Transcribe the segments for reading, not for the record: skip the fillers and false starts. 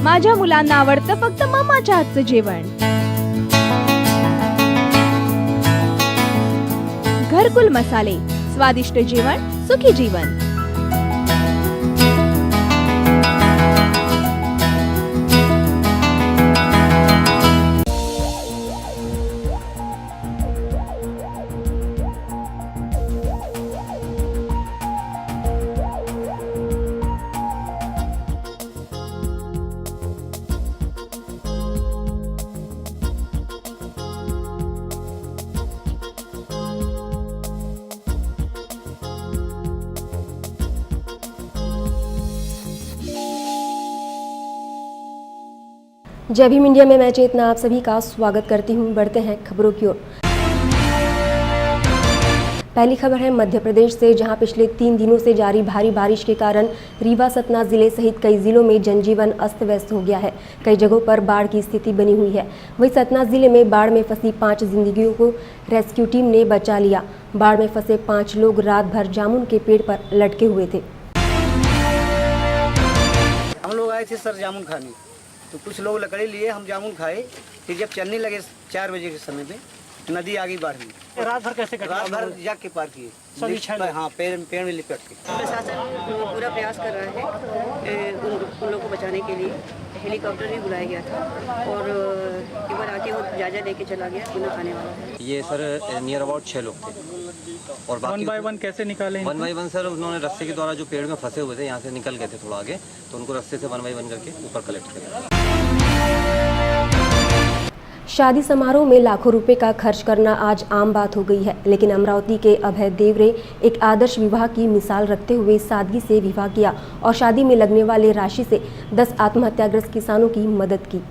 माझ्या मुलांना आवडतं फक्त मम्माच्या हातचं जेवण. घरकुल मसाले, स्वादिष्ट जेवण, सुखी जीवन. जय भीम इंडिया में मैं चेतना आप सभी का स्वागत करती हूं। बढ़ते हैं खबरों की ओर। पहली खबर है मध्य प्रदेश से, जहां पिछले 3 दिनों से जारी भारी बारिश के कारण रीवा सतना जिले सहित कई जिलों में जनजीवन अस्त व्यस्त हो गया है। कई जगहों पर बाढ़ की स्थिति बनी हुई है। वहीं सतना जिले में बाढ़ में फंसी 5 जिंदगियों को रेस्क्यू टीम ने बचा लिया। बाढ़ में फंसे 5 लोग रात भर जामुन के पेड़ पर लटके हुए थे। हम लोग आए थे सर जामुन खाने, तो कुछ लोग लकड़ी लिए, हम जामुन खाए। फिर जब चलने लगे 4 बजे के समय में नदी आ गई बाढ़ में। रात भर कैसे कटा? रात भर जाग के पार किए हाँ, पेड़ में लिपट के। प्रशासन पूरा प्रयास कर रहा है उन लोगों को बचाने के लिए। हेलीकॉप्टर भी बुलाया गया था और एक बार आके वो जायजा लेके चला गया, पुनः आने वाला है। ये सर नियर अबाउट 6 लोग थे और बाकी 1 बाय 1 कैसे निकाले? 1 बाय 1 सर उन्होंने रस्से के द्वारा जो पेड़ में फंसे हुए थे यहाँ से निकल गए थे थोड़ा आगे, तो उनको रस्से से 1 बाय 1 करके ऊपर कलेक्ट किया। शादी समारोह में लाखों रुपए का खर्च करना आज आम बात हो गई है, लेकिन अमरावती के अभय देवरे एक आदर्श विवाह की मिसाल रखते हुए सादगी से विवाह किया और शादी में लगने वाले राशि से 10 आत्महत्याग्रस्त किसानों की मदद की।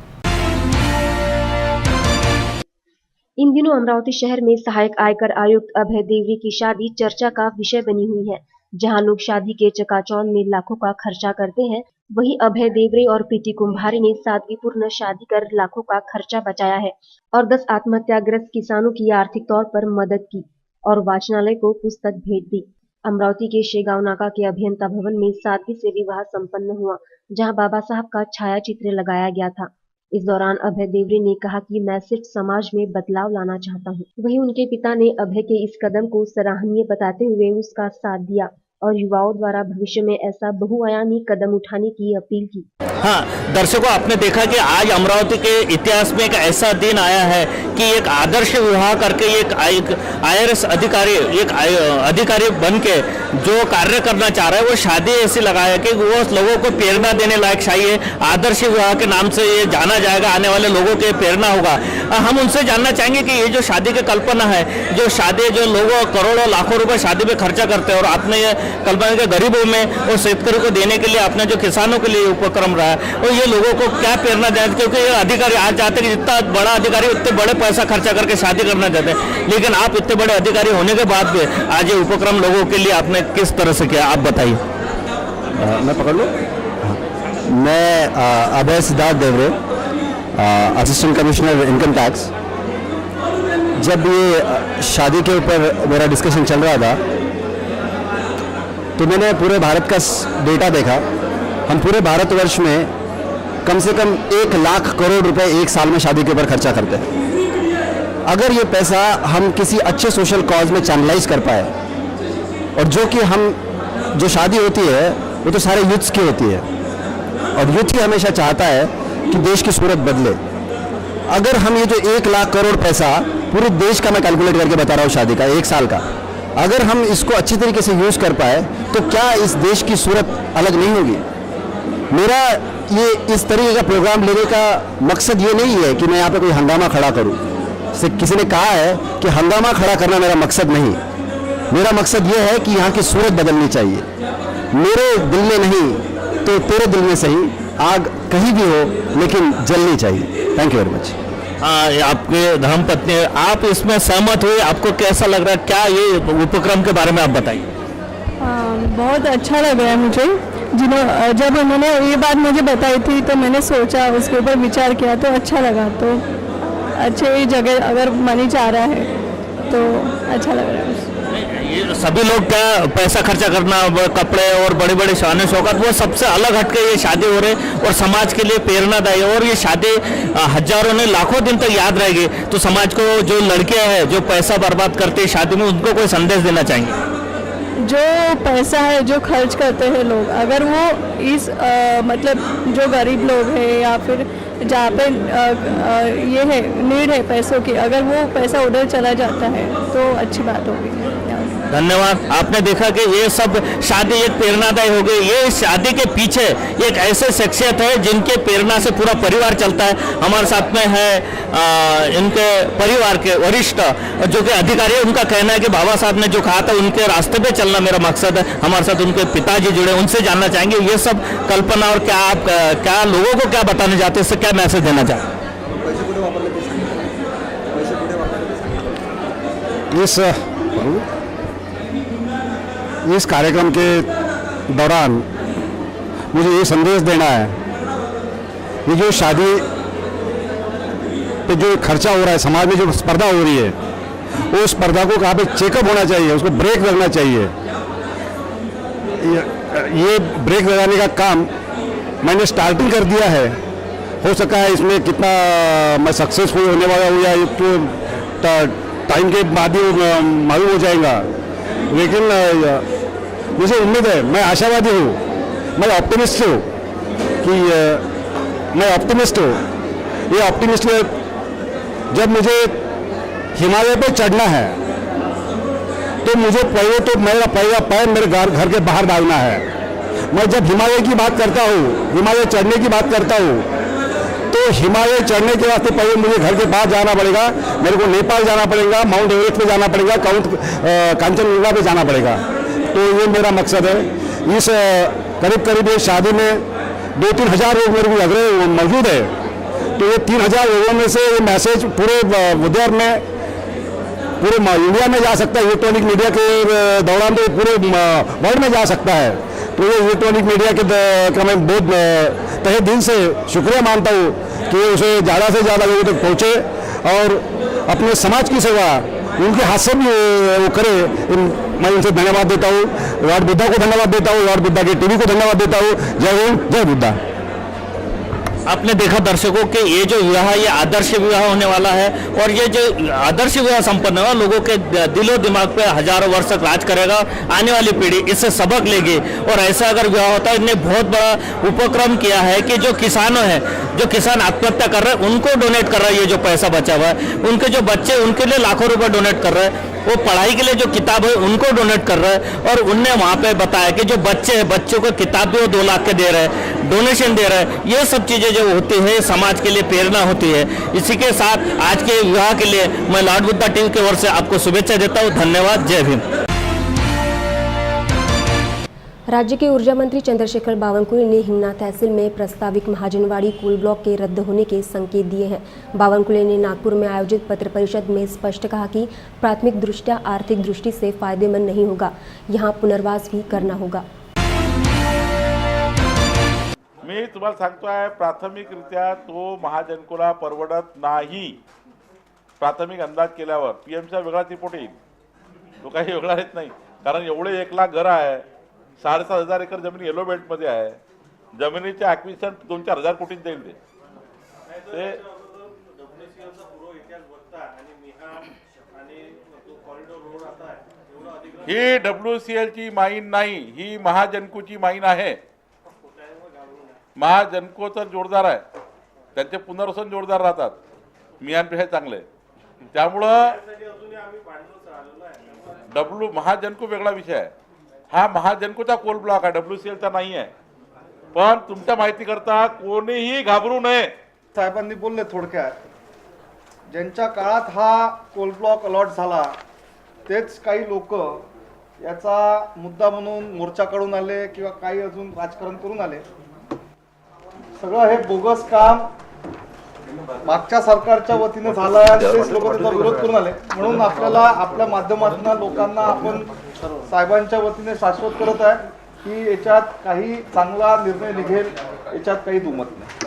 इन दिनों अमरावती शहर में सहायक आयकर आयुक्त अभय देवरे की शादी चर्चा का विषय बनी हुई है। जहां लोग शादी के चकाचौंध में लाखों का खर्चा करते हैं, वहीं अभय देवरे और पीटी कुंभारे ने सादगीपूर्ण शादी कर लाखों का खर्चा बचाया है और 10 आत्महत्याग्रस्त किसानों की आर्थिक तौर पर मदद की और वाचनालय को पुस्तक भेंट दी। अमरावती के शेगांव नाका के अभियंता भवन में सादगी से विवाह संपन्न हुआ, जहां बाबा साहब का छाया चित्र लगाया गया था। इस दौरान अभय देवरे ने कहा कि मैं सिर्फ समाज में बदलाव लाना चाहता हूं। वहीं उनके पिता ने अभय के इस कदम को सराहनीय बताते हुए उसका साथ दिया और युवाओं द्वारा भविष्य में ऐसा बहुआयामी कदम उठाने की अपील की। हाँ दर्शकों, आपने देखा कि आज अमरावती के इतिहास में एक ऐसा दिन आया है कि एक आदर्श विवाह करके एक IRS अधिकारी बन के जो कार्य करना चाह रहा है, वो शादी ऐसी लगाया कि वो लोगों को प्रेरणा देने लायक चाहिए। आदर्श विवाह के नाम से ये जाना जाएगा, आने वाले लोगों के प्रेरणा होगा। हम उनसे जानना चाहेंगे कि ये जो शादी की कल्पना है, जो शादी जो लोग करोड़ों लाखों रुपए शादी में खर्चा करते हैं और आपने ये कल्पना के गरीबों में और शेतकरी को देने के लिए आपने जो किसानों के लिए उपक्रम रहा है, और ये लोगों को क्या प्रेरणा दें, क्योंकि ये अधिकारी आज चाहते हैं कि जितना बड़ा अधिकारी उतने बड़े पैसा खर्चा करके शादी करना चाहते हैं, लेकिन आप इतने बड़े अधिकारी होने के बाद भी आज ये उपक्रम लोगों के लिए आपने किस तरह से किया, आप बताइए। मैं पकड़ लूँ। मैं अभय सिद्धार्थ देवरे, असिस्टेंट कमिश्नर इनकम टैक्स। जब ये शादी के ऊपर मेरा डिस्कशन चल रहा था तो मैंने पूरे भारत का डेटा देखा। हम पूरे भारतवर्ष में कम से कम 1 लाख करोड़ रुपए एक साल में शादी के ऊपर खर्चा करते हैं। अगर ये पैसा हम किसी अच्छे सोशल कॉज में चैनलाइज कर पाए, और जो शादी होती है वो तो सारे यूथ्स की होती है और यूथ ही हमेशा चाहता है कि देश की सूरत बदले। अगर हम ये जो 1 लाख करोड़ पैसा पूरे देश का मैं कैलकुलेट करके बता रहा हूँ शादी का 1 साल का, अगर हम इसको अच्छी तरीके से यूज कर पाए तो क्या इस देश की सूरत अलग नहीं होगी। मेरा ये इस तरीके का प्रोग्राम लेने का मकसद ये नहीं है कि मैं यहाँ पे कोई हंगामा खड़ा करूँ। किसी ने कहा है कि हंगामा खड़ा करना मेरा मकसद नहीं। मेरा मकसद ये है कि यहाँ की सूरत बदलनी चाहिए। मेरे दिल में नहीं तो तेरे दिल में सही, आग कहीं भी हो लेकिन जलनी चाहिए। Thank you very much. आपके धर्मपत्नी, आप इसमें सहमत हुए, आपको कैसा लग रहा है, क्या ये उपक्रम के बारे में आप बताइए। बहुत अच्छा लग रहा है मुझे। जब उन्होंने ये बात मुझे बताई थी तो मैंने सोचा, उसके ऊपर विचार किया तो अच्छा लगा। तो अच्छे जगह अगर मनी चाह रहा है तो अच्छा लग रहा है। ये सभी लोग क्या पैसा खर्चा करना, कपड़े और बड़े बड़े शान शौकत, वो सबसे अलग हटके ये शादी हो रहे और समाज के लिए प्रेरणादायी, और ये शादी हजारों ने लाखों दिन तक याद रहेगी। तो समाज को जो लड़के हैं जो पैसा बर्बाद करते हैं शादी में, उनको कोई संदेश देना चाहेंगे? जो पैसा है जो खर्च करते हैं लोग, अगर वो इस मतलब जो गरीब लोग हैं या फिर जहाँ पे ये है नीड है पैसों की, अगर वो पैसा उधर चला जाता है तो अच्छी बात होगी। धन्यवाद। आपने देखा कि ये सब शादी एक प्रेरणादायी हो गई। ये शादी के पीछे एक ऐसे शख्सियत है जिनके प्रेरणा से पूरा परिवार चलता है। हमारे साथ में है इनके परिवार के वरिष्ठ जो कि अधिकारी है। उनका कहना है कि बाबा साहब ने जो कहा था उनके रास्ते पे चलना मेरा मकसद है। हमारे साथ उनके पिताजी जुड़े, उनसे जानना चाहेंगे ये सब कल्पना और क्या आप क्या लोगों को क्या बताना चाहते हैं, इससे क्या मैसेज देना चाहते हैं? इस कार्यक्रम के दौरान मुझे ये संदेश देना है, ये जो शादी पे जो खर्चा हो रहा है, समाज में जो स्पर्धा हो रही है, वो स्पर्धा को कहाँ पे चेकअप होना चाहिए, उसको ब्रेक लगना चाहिए। ये ब्रेक लगाने का काम मैंने स्टार्टिंग कर दिया है। हो सका है इसमें कितना मैं सक्सेसफुल होने वाला हूँ या तो टाइम के बाद ही मालूम हो जाएगा, लेकिन मुझे उम्मीद है, मैं आशावादी हूँ, मैं ऑप्टिमिस्ट हूँ कि मैं ऑप्टिमिस्ट हूँ। ये ऑप्टिमिस्ट जब मुझे हिमालय पे चढ़ना है तो मुझे पहले तो मेरा पहला पैर मेरे घर के बाहर डालना है। मैं जब हिमालय की बात करता हूँ, हिमालय चढ़ने की बात करता हूँ, तो हिमालय चढ़ने के वास्ते पहले मुझे घर के बाहर जाना पड़ेगा। मेरे को नेपाल जाना पड़ेगा, माउंट एवरेस्ट पे जाना पड़ेगा, कांचनजंगा पे जाना पड़ेगा। तो ये मेरा मकसद है। इस करीब ये शादी में 2-3 हज़ार लोग मेरे को लग रहे मौजूद है। तो ये 3,000 लोगों में से ये मैसेज पूरे विदर्भ में, पूरे इंडिया में जा सकता है। इलेक्ट्रॉनिक मीडिया के दौरान तो पूरे वर्ल्ड में जा सकता है। तो ये इलेक्ट्रॉनिक मीडिया का मैं बहुत तहे दिल से शुक्रिया मानता हूँ कि उसे ज़्यादा से ज़्यादा लोगों तक पहुँचे और अपने समाज की सेवा उनके हाथ से भी वो करे। मैं उनसे धन्यवाद देता हूँ, लॉर्ड बुद्धा को धन्यवाद देता हूँ, लॉर्ड बुद्धा की टीवी को धन्यवाद देता हूँ। जय हिंद, जय बुद्धा। आपने देखा दर्शकों के ये जो विवाह, ये आदर्श विवाह होने वाला है और ये जो आदर्श विवाह संपन्न हुआ लोगों के दिलो दिमाग पे हजारों वर्ष तक राज करेगा। आने वाली पीढ़ी इससे सबक लेगी और ऐसा अगर विवाह होता है, इन्होंने बहुत बड़ा उपक्रम किया है कि जो किसानों हैं, जो किसान आत्महत्या कर रहे हैं उनको डोनेट कर रहा है। ये जो पैसा बचा हुआ है, उनके जो बच्चे उनके लिए लाखों रुपए डोनेट कर रहे हैं। वो पढ़ाई के लिए जो किताब है उनको डोनेट कर रहे हैं और उनने वहाँ पे बताया कि जो बच्चे हैं, बच्चों को किताब भी वो 2 लाख के दे रहे हैं, डोनेशन दे रहे हैं। ये सब चीज़ें जो होती है समाज के लिए प्रेरणा होती है। इसी के साथ आज के विवाह के लिए मैं लॉर्ड बुद्धा टीवी के ओर से आपको शुभेच्छा देता हूँ। धन्यवाद। जय भीम। राज्य के ऊर्जा मंत्री चंद्रशेखर बावनकुले ने हिंगना तहसील में प्रस्तावित महाजनवाड़ी कोल ब्लॉक के रद्द होने के संकेत दिए हैं। बावनकुले ने नागपुर में आयोजित पत्र परिषद में स्पष्ट कहा कि प्राथमिक दृष्टया आर्थिक दृष्टि से फायदेमंद नहीं होगा, यहां पुनर्वास भी करना होगा। मी तुम्हाला सांगतोय, प्राथमिकरित्या तो महाजनकोला परवडत नाही। प्राथमिक अंदाज केल्यावर पीएमचा वेगळाच रिपोर्ट येईल, तो काही वेगळा येत नाही। कारण एवढे 1 लाख घर आहे, 7,500 एकर जमीन येलो बेल्ट मध्ये आहे। जमिनीचे ॲक्विजिशन 2-4 हजार कोटी देईल ते ही WCL ची माईन नाही, ही महाजनकोची माईन आहे। महाजनको तर जोरदार आहे, त्यांचे पुनर्वसन जोरदार राहतात, मियांपेक्षा चांगले। त्यामुळं महाजनको वेगळा विषय आहे। हा महाजनकोचा कोल ब्लॉक आहे, WCLचा नाही आहे। पण तुमच्या माहिती करता कोणीही घाबरू नये। साहेबांनी बोलले थोडक्यात, ज्यांच्या काळात हा कोल ब्लॉक अलॉट झाला तेच काही लोक याचा मुद्दा म्हणून मोर्चा काढून आले किंवा काही अजून राजकारण करून आले। सगळं हे बोगस काम मागच्या सरकारच्या वतीने झालं आणि तेच लोक त्याचा विरोध करून आले। म्हणून आपल्याला आपल्या माध्यमातून लोकांना आपण साहेबांच्या वतीने शाश्वत करत आहे की याच्यात काही चांगला निर्णय निघेल, याच्यात काही दुमत नाही।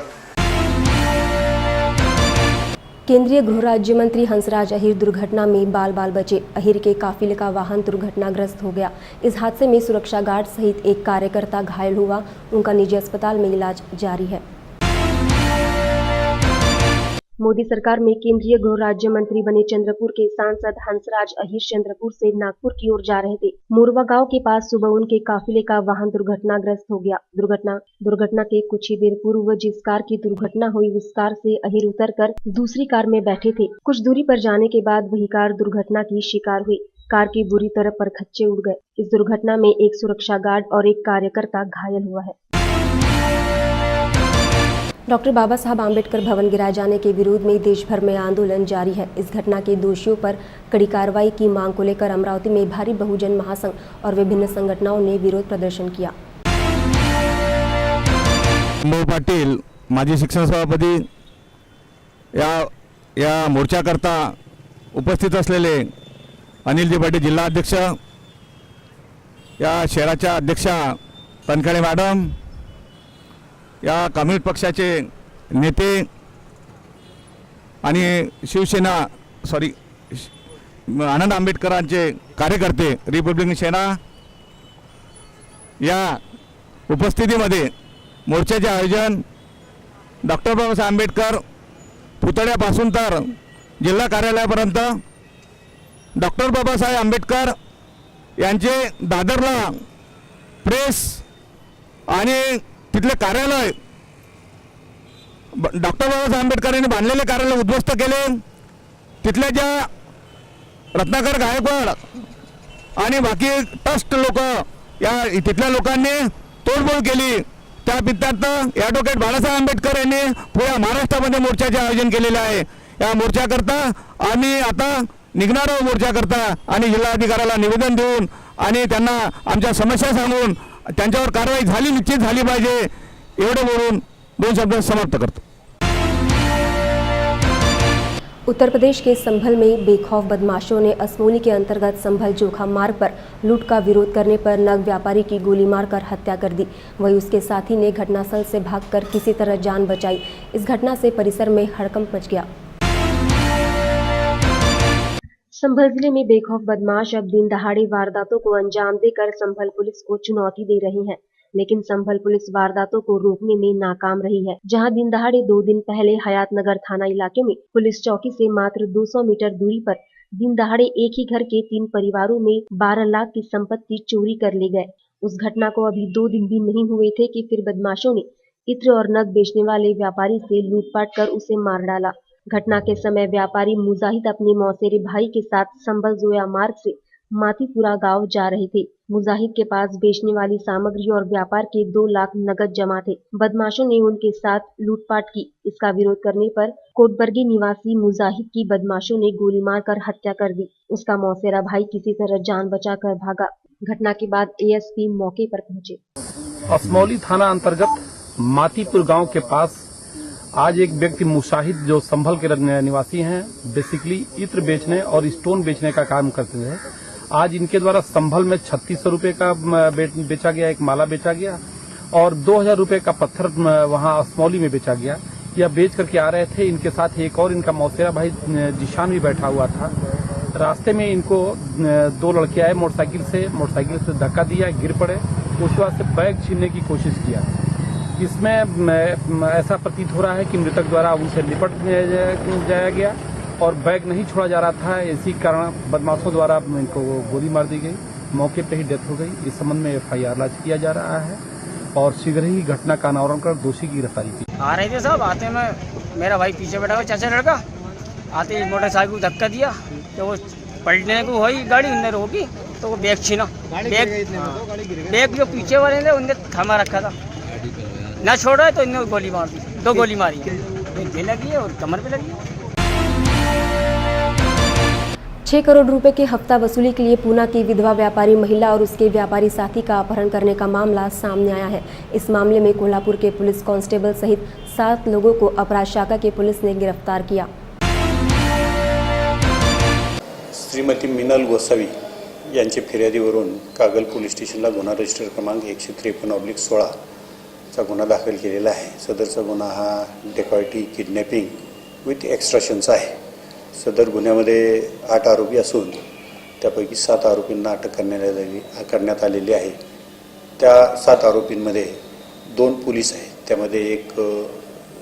केंद्रीय गृह राज्य मंत्री हंसराज अहीर दुर्घटना में बाल बाल बचे। अहीर के काफिले का वाहन दुर्घटनाग्रस्त हो गया। इस हादसे में सुरक्षा गार्ड सहित एक कार्यकर्ता घायल हुआ। उनका निजी अस्पताल में इलाज जारी है। मोदी सरकार में केंद्रीय गृह राज्य मंत्री बने चंद्रपुर के सांसद हंसराज अहीर चंद्रपुर से नागपुर की ओर जा रहे थे। मोरवा गांव के पास सुबह उनके काफिले का वाहन दुर्घटनाग्रस्त हो गया। दुर्घटना के कुछ ही देर पूर्व जिस कार की दुर्घटना हुई उस कार से अहीर उतरकर दूसरी कार में बैठे थे। कुछ दूरी पर जाने के बाद वही कार दुर्घटना की शिकार हुई। कार की बुरी तरह परखच्चे उड़ गए। इस दुर्घटना में एक सुरक्षा गार्ड और एक कार्यकर्ता घायल हुआ है। डॉक्टर बाबा साहब आम्बेडकर भवन गिराए जाने के विरोध में देश भर में आंदोलन जारी है। इस घटना के दोषियों पर कड़ी कार्रवाई की मांग को लेकर अमरावती में भारी बहुजन महासंघ और विभिन्न संगठनों ने विरोध प्रदर्शन किया। पाटील माजी शिक्षण सभापती या मोर्चाकरता उपस्थित असलेले अनिलजी पाटील जिल्हा अध्यक्ष, या शहराच्या अध्यक्षा तनकाळे मॅडम, या कम्युनिस्ट पक्षाचे नेते आणि आनंद आंबेडकरांचे कार्यकर्ते, रिपब्लिकन सेना या उपस्थितीमध्ये मोर्चाचे आयोजन डॉक्टर बाबासाहेब आंबेडकर पुतळ्यापासून तर जिल्हा कार्यालयापर्यंत डॉक्टर बाबासाहेब आंबेडकर यांचे दादरला प्रेस आणि तिथले कार्यालय, डॉक्टर बाबासाहेब आंबेडकर यांनी बांधलेले कार्यालय उद्ध्वस्त केले। तिथल्या ज्या रत्नाकर गायकवाड आणि बाकी ट्रस्ट लोक, या तिथल्या लोकांनी तोडफोड केली। त्या पित्तार्थ ॲडव्होकेट बाळासाहेब आंबेडकर यांनी पुऱ्या महाराष्ट्रामध्ये मोर्चाचे आयोजन केलेले आहे। या मोर्चाकरता आम्ही आता निघणार आहोत। मोर्चाकरता आणि जिल्हाधिकाऱ्याला निवेदन देऊन आणि त्यांना आमच्या समस्या सांगून त्यांच्यावर कारवाई झाली, निश्चित झाली पाहिजे, एवढे बोलून 2 शब्द समाप्त करतो। उत्तर प्रदेश के संभल में बेखौफ बदमाशों ने असमोली के अंतर्गत संभल जोखा मार्ग पर लूट का विरोध करने पर नग व्यापारी की गोली मारकर हत्या कर दी। वहीं उसके साथी ने घटनास्थल से भागकर किसी तरह जान बचाई। इस घटना से परिसर में हड़कंप मच गया। संभल जिले में बेखौफ बदमाश अब दिन दहाड़े वारदातों को अंजाम देकर संभल पुलिस को चुनौती दे रहे हैं, लेकिन संभल पुलिस वारदातों को रोकने में नाकाम रही है। जहां दिन दहाड़े 2 दिन पहले हयात नगर थाना इलाके में पुलिस चौकी से मात्र 200 मीटर दूरी पर दिन दहाड़े एक ही घर के 3 परिवारों में 12 लाख की संपत्ति चोरी कर ले गए। उस घटना को अभी 2 दिन भी नहीं हुए थे कि फिर बदमाशों ने इत्र और नग बेचने वाले व्यापारी से लूटपाट कर उसे मार डाला। घटना के समय व्यापारी मुजाहिद अपने मौसेरे भाई के साथ संभल जोया मार्ग से मातीपुरा गांव जा रहे थे। मुजाहिद के पास बेचने वाली सामग्री और व्यापार के 2 लाख नगद जमा थे। बदमाशों ने उनके साथ लूटपाट की। इसका विरोध करने पर कोटबरगी निवासी मुजाहिद की बदमाशों ने गोली मारकर हत्या कर दी। उसका मौसेरा भाई किसी तरह जान बचाकर भागा। घटना के बाद एएसपी मौके पर पहुंचे। असमौली थाना अंतर्गत मातीपुर गांव के पास आज एक व्यक्ति मुशाहिद जो संभल के निवासी हैं, बेसिकली इत्र बेचने और स्टोन बेचने का काम करते थे। आज इनके द्वारा संभल में 3600 रुपये का बेचा गया, एक माला बेचा गया और 2000 रुपये का पत्थर वहां असमौली में बेचा गया। यह बेच करके आ रहे थे। इनके साथ एक और इनका मौसेरा भाई जिशान भी बैठा हुआ था। रास्ते में इनको 2 लड़के आए मोटरसाइकिल से धक्का दिया, गिर पड़े। उसके बाद से बैग छीनने की कोशिश किया। इसमें ऐसा प्रतीत हो रहा है कि मृतक द्वारा उनसे निपट जाया गया और बैग नहीं छोड़ा जा रहा था। इसी कारण बदमाशों द्वारा इनको गोली मार दी गई। मौके पर ही डेथ हो गई। इस संबंध में FIR लॉन्च किया जा रहा है और शीघ्र ही घटना का अनावरण कर दोषी की गिरफ्तारी की। आ रहे थे साहब, आते में मेरा भाई पीछे बैठा हुआ चाचा लड़का, आते मोटरसाइकिल को धक्का दिया तो वो पलटने को हुई गाड़ी, उनने रोकी तो वो बैग छीना। बैग जो पीछे वाले थे उनने थमा रखा था, ना छोड़ा है तो इन्होंने गोली मार दी। 2 गोली मारी, दिल लगी है और कमर पे लगी। 6 करोड़ रुपए की हफ्ता वसूली के लिए पूना की विधवा व्यापारी महिला और उसके व्यापारी साथी का अपहरण करने का मामला सामने आया है। इस मामले में कोल्हापुर के पुलिस कांस्टेबल सहित 7 लोगों को अपराध शाखा की पुलिस ने गिरफ्तार किया। श्रीमती मिनल गोसावी यांच्या फिर्यादीवरून कागल पोलीस स्टेशनला गुन्हा रजिस्टर क्रमांक 153/16 चा गुन्हा दाखल केलेला आहे। सदरचा गुन्हा हा डेकॉयटी, किडनॅपिंग विथ एक्स्ट्रॅक्शन्स आहे. सदर गुन्ह्यामध्ये 8 आरोपी असून त्यापैकी 7 आरोपींना अटक करण्यात आलेली आहे. त्या 7 आरोपींमध्ये 2 पोलीस आहेत. त्यामध्ये एक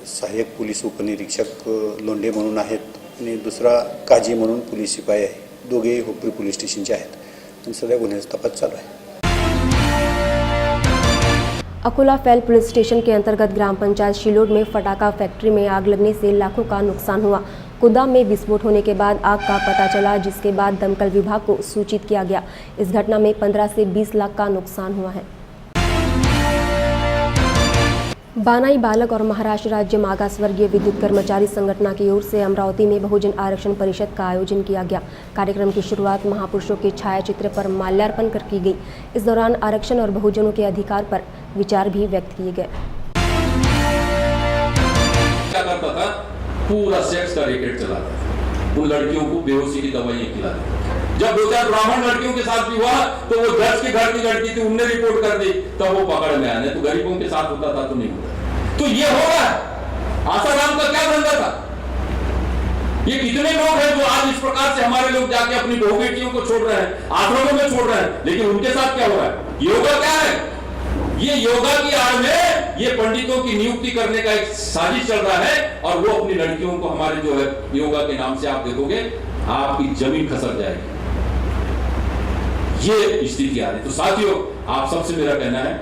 सहाय्यक पोलीस उपनिरीक्षक लोंढे म्हणून आहेत आणि दुसरा काजी म्हणून पोलीस शिपाई आहे. दोघेही हुपरी पोलीस स्टेशनचे आहेत आणि सध्या गुन्ह्याचा तपास चालू आहे. अकोला फैल पुलिस स्टेशन के अंतर्गत ग्राम पंचायत शिलोड में फटाका फैक्ट्री में आग लगने से लाखों का नुकसान हुआ. गोदाम में विस्फोट होने के बाद आग का पता चला, जिसके बाद दमकल विभाग को सूचित किया गया. इस घटना में 15 से 20 लाख का नुकसान हुआ है. बानाई बालक और महाराष्ट्र राज्य मागासवर्गीय विद्युत कर्मचारी संगठन की ओर से अमरावती में बहुजन आरक्षण परिषद का आयोजन किया गया. कार्यक्रम की शुरुआत महापुरुषों के छायाचित्र पर माल्यार्पण कर की गई. इस दौरान आरक्षण और बहुजनों के अधिकार पर विचार भी व्यक्त किए गए. क्या करता था, पूरा सेक्स का रैकेट चलाता था. उन लड़कियों को बेहोशी की दवाइयां खिलाता. जब 2-4 ब्राह्मण लड़कियों के साथ भी हुआ तो वो जज के घर की लड़की थी, उनने रिपोर्ट कर दी, तब वो पकड़ में आने. तो गरीबों के साथ होता था तो नहीं होता. तो ये हो रहा है. आसाराम का क्या धंधा था? ये कितने लोग हैं जो आज इस प्रकार से हमारे लोग जाके अपनी बहू बेटियों को छोड़ रहे हैं, आश्रमों में छोड़ रहे हैं, लेकिन उनके साथ क्या हो रहा है? योगा क्या है? ये योगा की आड़ में ये पंडितों की नियुक्ति करने का एक साजिश चल रहा है और वो अपनी लड़कियों को हमारे जो है योगा के नाम से आप देखोगे आपकी जमीन खसक जाएगी. ये स्थिति आ रही. तो साथियों, आप सबसे मेरा कहना है,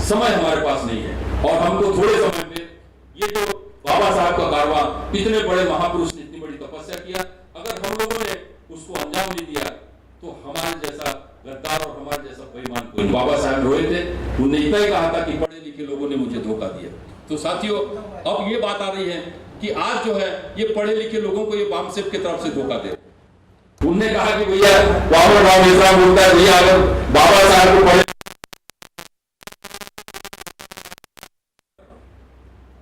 समय हमारे पास नहीं है और हमको थोड़े समय में ये जो बाबा साहब का कारवा, इतने बड़े महापुरुष ने इतनी बड़ी तपस्या किया, अगर हम लोगों ने उसको अंजाम नहीं दिया तो हमारे जैसा गद्दार और हमारे जैसा बेईमान कोई. बाबा साहब रोए थे, उन्होंने इतना ही कहा था कि पढ़े लिखे लोगों ने मुझे धोखा दिया. तो साथियों, अब ये बात आ रही है कि आज जो है ये पढ़े लिखे लोगों को ये वामसेप की तरफ से धोखा दे. उनने कहा कि भैया वामन राव मिश्रा बोलता है, भैया अगर बाबा साहब को पढ़े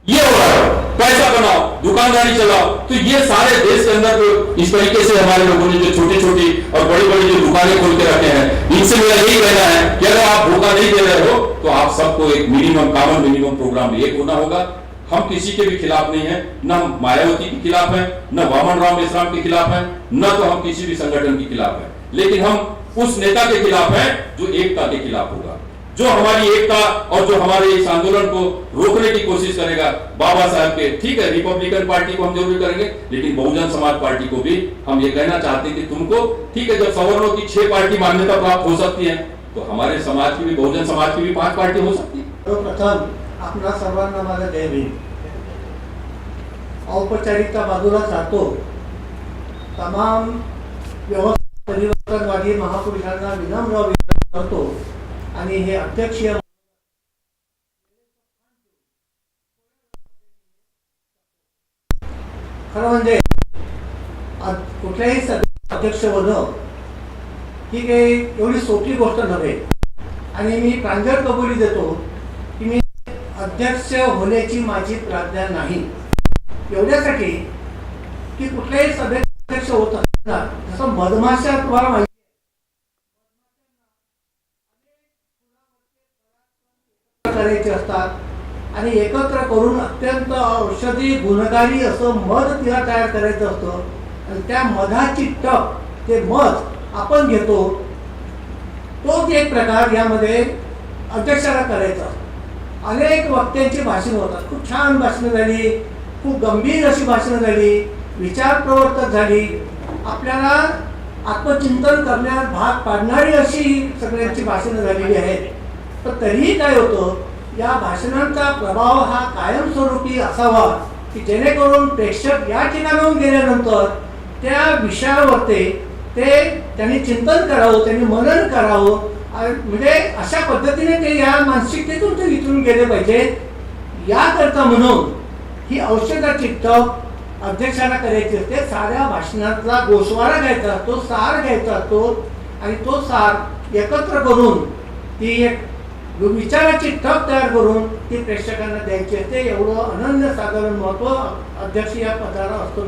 ये हो रहा है, पैसा बनाओ, दुकानदारी चलाओ. तो ये सारे देश के अंदर तो इस तरीके से हमारे लोगों ने जो छोटी छोटी और बड़ी बड़ी जो दुकानें खोल के रखे हैं, इनसे मेरा यही कहना है कि अगर आप धोखा नहीं दे रहे हो तो आप सबको एक कॉमन मिनिमम प्रोग्राम एक होना होगा. हम किसी के भी खिलाफ नहीं है, न हम मायावती के खिलाफ हैं, न वामन राव मेश्राम के खिलाफ हैं, न तो हम किसी भी संगठन के खिलाफ हैं, लेकिन हम उस नेता के खिलाफ हैं जो एकता के खिलाफ होगा, जो हमारी एकता और जो हमारे इस आंदोलन को रोकने की कोशिश करेगा. बाबा साहब के, ठीक है, रिपब्लिकन पार्टी को हम जरूर करेंगे, लेकिन बहुजन समाज पार्टी को भी हम ये कहना चाहते हैं कि तुमको, ठीक है, जब सवर्णों की 6 पार्टी मान्यता प्राप्त हो सकती है तो हमारे समाज की भी, बहुजन समाज की भी 5 पार्टी हो सकती है. प्रथम आपणा सर्वांना माझा जय भीम. औपचारिकता बाजूला जातो, तमाम व्यवस्था परिवर्तनवादी महापुरुषांना विनम्र विनंती करतो आणि हे अध्यक्षीय खरं म्हणजे कुठल्याही अध्यक्ष होणं ही काही एवढी सोपी गोष्ट नव्हे आणि मी प्रांजळ कबुली देतो की मी अध्यक्ष होण्याची माझी प्राज्ञा नाही. एवढ्यासाठी की कुठल्याही सभेत अध्यक्ष होत असताना जसं मधमाशा तुम्हाला माहिती करायचे असतात आणि एकत्र करून अत्यंत औषधी गुणकारी असं मध तिला तयार करायचं असतं आणि त्या मधाची टप, ते मध आपण घेतो, तोच एक प्रकार यामध्ये अध्यक्षाला करायचा. अनेक वक्त्यांची भाषणं होतात, खूप छान भाषणं झाली, खूप गंभीर अशी भाषणं झाली, विचार प्रवर्तक झाली, आपल्याला आत्मचिंतन करण्यास भाग पाडणारी अशी सगळ्यांची भाषणं झालेली आहेत. पण तरीही काय होतं, या भाषणांचा प्रभाव हा कायमस्वरूपी असावा की जेणेकरून प्रेक्षक या ठिकाणाहून गेल्यानंतर त्या विषयावरती त्यांनी चिंतन करावं, त्यांनी मनन करावं, म्हणजे अशा पद्धतीने ते या मानसिकतेतून ते इथून गेले पाहिजे. याकरता म्हणून ही औषधाची टप अध्यक्षाला करायची असते. साऱ्या भाषणातला गोषवारा घ्यायचा असतो, सार घ्यायचा असतो आणि तो सार एकत्र करून ती एक विचाराची टप तयार करून ती प्रेक्षकांना द्यायची असते. एवढं अनन्यसाधारण महत्व अध्यक्ष या पदाला असतो.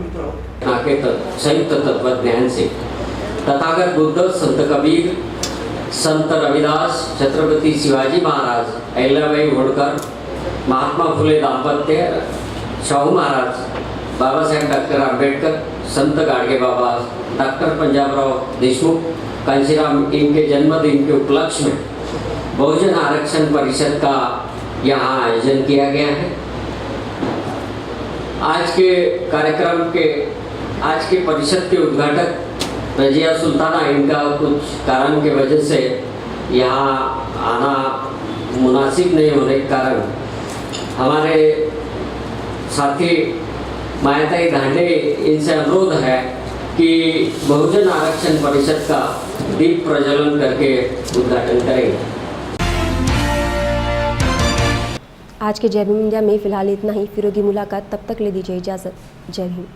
मित्र, संयुक्त तत्वज्ञान से तथागत बुद्ध, संत कबीर, संत रविदास, छत्रपति शिवाजी महाराज, अहिल्याबाई होळकर, महात्मा फुले दाम्पत्य, शाहू महाराज बाबा साहेब डॉक्टर आंबेडकर, संत गाडगे बाबा, डॉक्टर पंजाबराव देशमुख, कांशीराम इनके जन्मदिन के उपलक्ष्य में बहुजन आरक्षण परिषद का यहाँ आयोजन किया गया है। आज के कार्यक्रम के आज के परिषद के उद्घाटक रजिया सुल्ताना, इनका कुछ कारण के वजह से यहाँ आना मुनासिब नहीं होने के कारण हमारे साथी मायाताई धांडे, इनसे अनुरोध है कि बहुजन आरक्षण परिषद का दीप प्रज्वलन करके उद्घाटन करेंगे। आज के जय भीम इंडिया में फिलहाल इतना ही। फिर होगी मुलाकात, तब तक ले दीजिए इजाज़त। जय हिंद।